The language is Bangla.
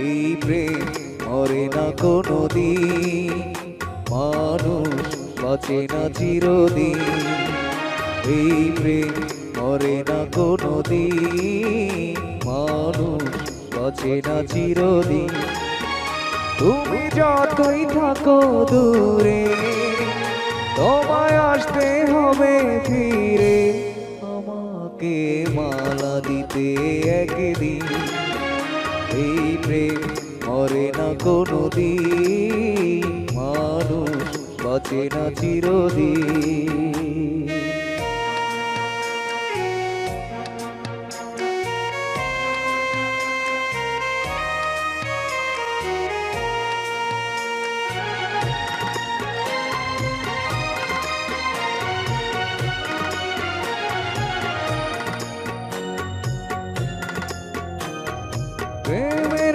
এই প্রেম মরে না কোনোদিন, মানুষ বাঁচে না চিরদিন। এই প্রেম মরে না কোনোদিন, মানুষ বাঁচে না চিরদিন। তুমি যতই থাকো দূরে, তোমায় আসতে হবে ফিরে, আমাকে মালা দিতে একদিন। এই প্রেম মরে না কোনোদিন, মানুষ বাঁচে না চিরদিন।